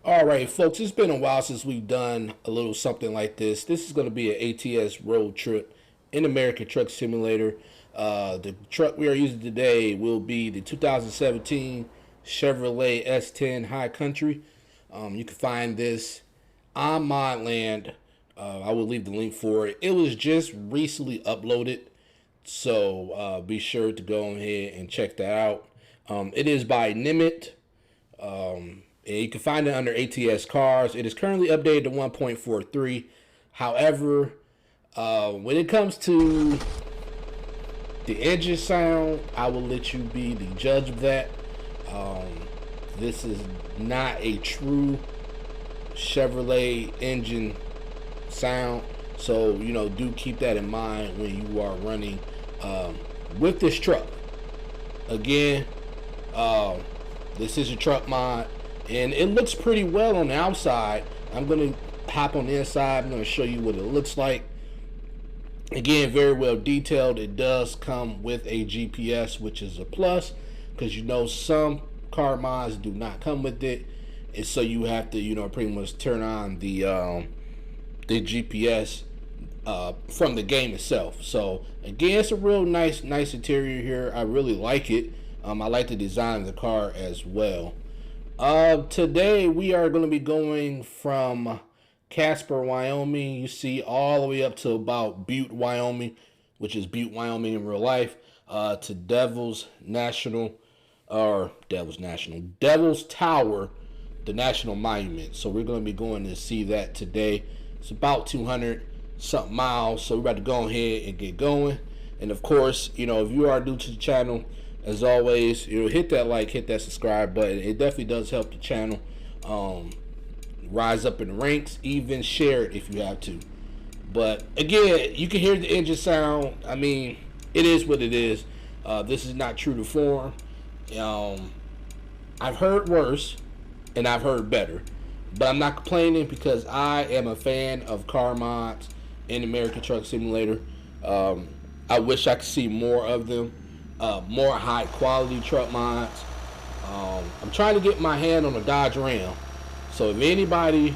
All right, folks, it's been a while since we've done a little something like this. This is going to be an ATS road trip in American Truck Simulator. The truck we are using today will be the 2017 Chevrolet S10 High Country. You can find this on Modland. I will leave the link for it. It was just recently uploaded, so be sure to go ahead and check that out. It is by Nimitz. And you can find it under ATS cars. It is currently updated to 1.43. However, when it comes to the engine sound, I will let you be the judge of that. This is not a true Chevrolet engine sound. So, do keep that in mind when you are running with this truck. Again, this is a truck mod. And it looks pretty well on the outside. I'm going to hop on the inside. I'm going to show you what it looks like. Again, very well detailed. It does come with a GPS, which is a plus, because some car mods do not come with it. And so you have to, pretty much turn on the GPS from the game itself. So again, it's a real nice interior here. I really like it. I like the design of the car as well. Today we are going to be going from Casper, Wyoming. You see all the way up to about Butte, Wyoming, which is Butte, Wyoming in real life, to Devil's Tower, the national monument. So we're going to be going to see that today. It's about 200 something miles. So we're about to go ahead and get going. And of course, if you are new to the channel, as always, hit that like, hit that subscribe button. It definitely does help the channel rise up in the ranks. Even share it if you have to. But again, you can hear the engine sound. I mean, it is what it is. This is not true to form. I've heard worse, and I've heard better. But I'm not complaining because I am a fan of car mods in American Truck Simulator. I wish I could see more of them. More high quality truck mods. I'm trying to get my hand on a Dodge Ram. So if anybody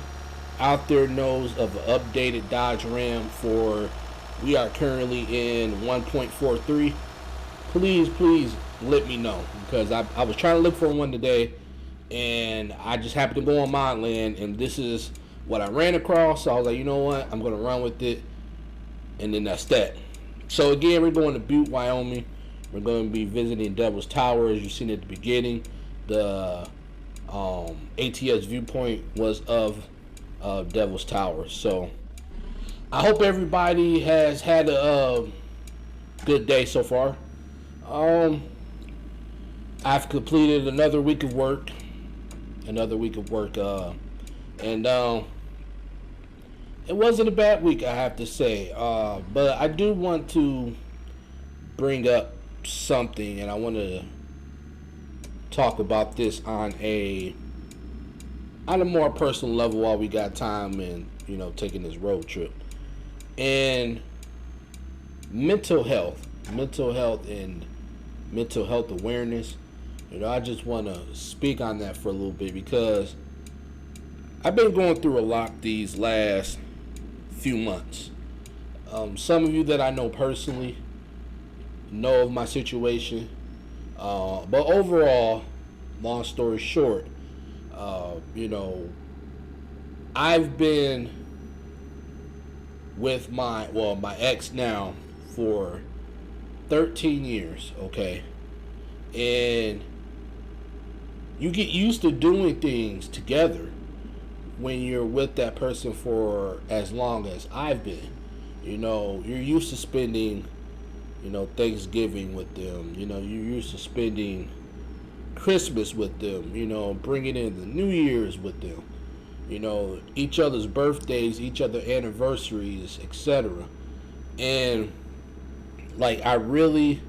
out there knows of an updated Dodge Ram we are currently in 1.43, please let me know. Because I was trying to look for one today, and I just happened to go on Modland, and this is what I ran across. So I was like, you know what, I'm going to run with it. And then that's that. So again, we're going to Butte, Wyoming. We're going to be visiting Devil's Tower, as you've seen at the beginning. The ATS viewpoint was of Devil's Tower. So I hope everybody has had a good day so far. I've completed another week of work. And it wasn't a bad week, I have to say. But I do want to bring up something, and I want to talk about this on a more personal level while we got time and taking this road trip. And mental health and mental health awareness. I just want to speak on that for a little bit because I've been going through a lot these last few months. Some of you that I know personally know of my situation, but overall, long story short, I've been with my ex now for 13 years, okay, and you get used to doing things together when you're with that person for as long as I've been. You're used to spending Thanksgiving with them. You're used to spending Christmas with them. Bringing in the New Year's with them. Each other's birthdays, each other's anniversaries, etc. And I really,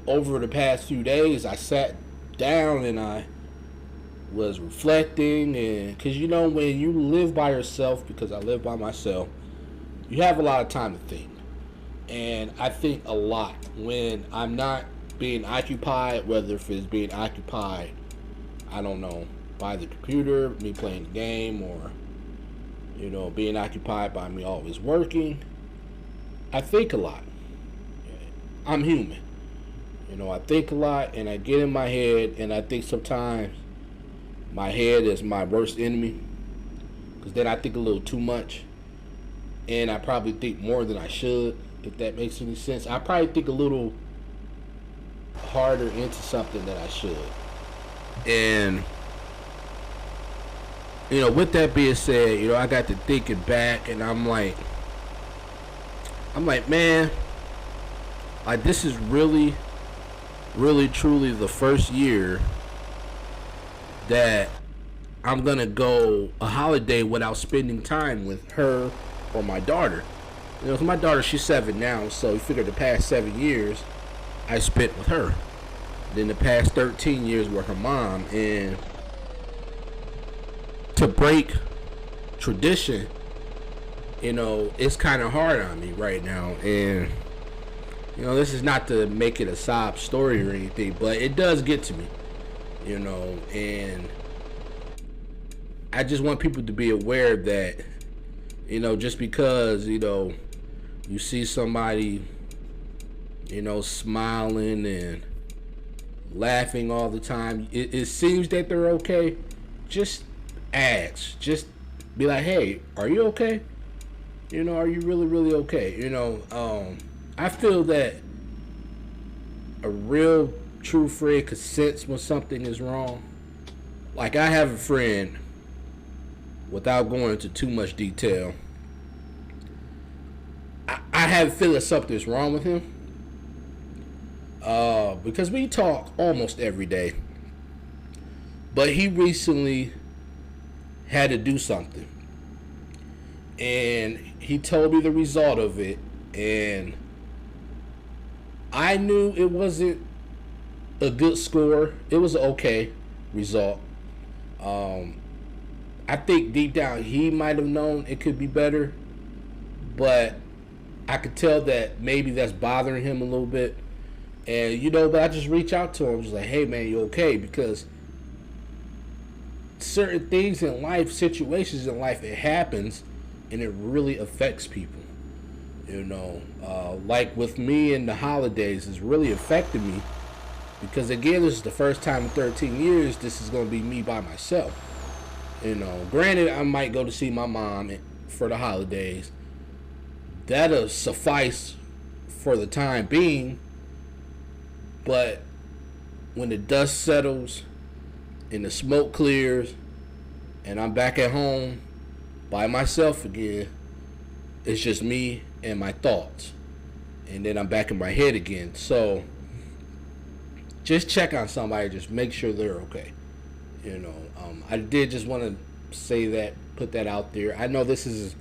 over the past few days, I sat down and I was reflecting, and because when you live by yourself, because I live by myself, you have a lot of time to think. And I think a lot when I'm not being occupied, whether if it's being occupied, I don't know, by the computer, me playing the game, or, being occupied by me always working, I think a lot. I'm human. I think a lot, and I get in my head, and I think sometimes my head is my worst enemy, because then I think a little too much, and I probably think more than I should, if that makes any sense. I probably think a little harder into something than I should. And, with that being said, I got to thinking back, and I'm like, man, like, this is really, really, truly the first year that I'm gonna go a holiday without spending time with her or my daughter. My daughter, she's 7 now, so you figure the past 7 years I spent with her. Then the past 13 years with her mom. And to break tradition, it's kind of hard on me right now. And this is not to make it a sob story or anything, but it does get to me, and I just want people to be aware that, just because, you see somebody, smiling and laughing all the time, it seems that they're okay. Just ask. Just be like, hey, are you okay? Are you really, really okay? I feel that a real, true friend could sense when something is wrong. Like, I have a friend, without going into too much detail, I have a feeling something's wrong with him. Because we talk almost every day. But he recently had to do something. And he told me the result of it. And I knew it wasn't a good score. It was an okay result. I think deep down he might have known it could be better. But I could tell that maybe that's bothering him a little bit. And, but I just reach out to him. Just like, hey, man, you okay? Because certain things in life, situations in life, it happens, and it really affects people. Like with me and the holidays, it's really affected me. Because, again, this is the first time in 13 years this is going to be me by myself. Granted, I might go to see my mom for the holidays. That'll suffice for the time being. But when the dust settles and the smoke clears and I'm back at home by myself again, it's just me and my thoughts. And then I'm back in my head again. So just check on somebody. Just make sure they're okay. I did just want to say that, put that out there. I know this is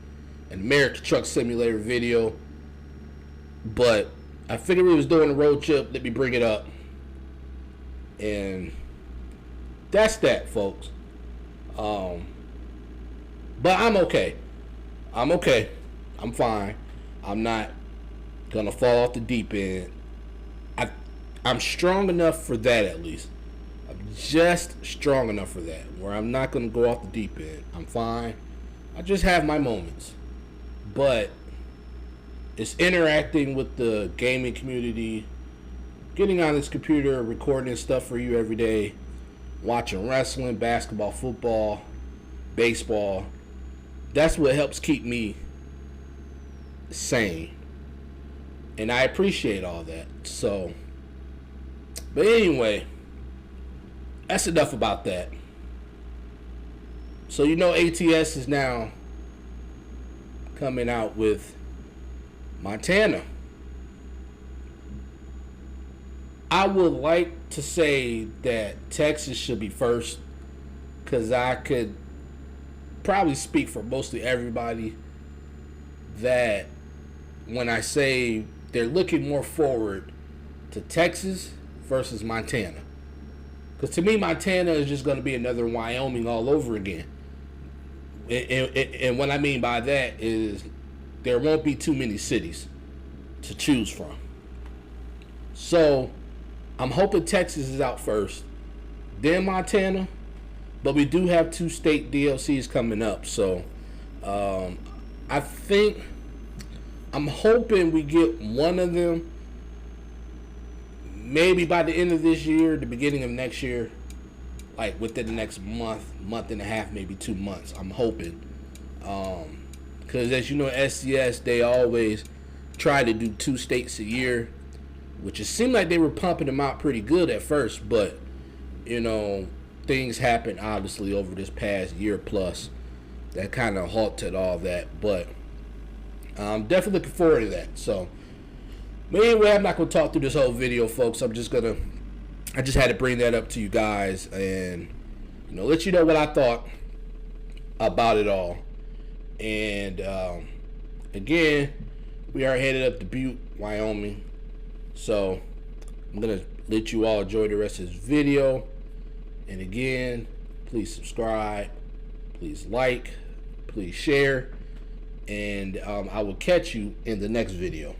an American Truck Simulator video, but I figured we was doing a road trip. Let me bring it up. And that's that, folks. But I'm okay. I'm fine. I'm not gonna fall off the deep end. I'm strong enough for that, at least. I'm just strong enough for that, where I'm not gonna go off the deep end. I'm fine. I just have my moments. But it's interacting with the gaming community, getting on this computer, recording stuff for you every day, watching wrestling, basketball, football, baseball. That's what helps keep me sane. And I appreciate all that. So, but anyway, that's enough about that. So, ATS is now coming out with Montana. I would like to say that Texas should be first, because I could probably speak for mostly everybody that when I say they're looking more forward to Texas versus Montana. Because to me, Montana is just going to be another Wyoming all over again. And what I mean by that is there won't be too many cities to choose from. So I'm hoping Texas is out first, then Montana, But we do have 2 state DLCs coming up, so I think I'm hoping we get one of them maybe by the end of this year, the beginning of next year, like within the next month and a half, maybe 2 months. I'm hoping, because as you know, SCS, they always try to do 2 states a year, which it seemed like they were pumping them out pretty good at first, but you know, things happened obviously over this past year plus that kind of halted all that. But I'm definitely looking forward to that. So, but anyway, I'm not gonna talk through this whole video, folks. I just had to bring that up to you guys and, you know, let you know what I thought about it all. And again, we are headed up to Butte, Wyoming. So I'm gonna let you all enjoy the rest of this video. And again, please subscribe, please like, please share, and I will catch you in the next video.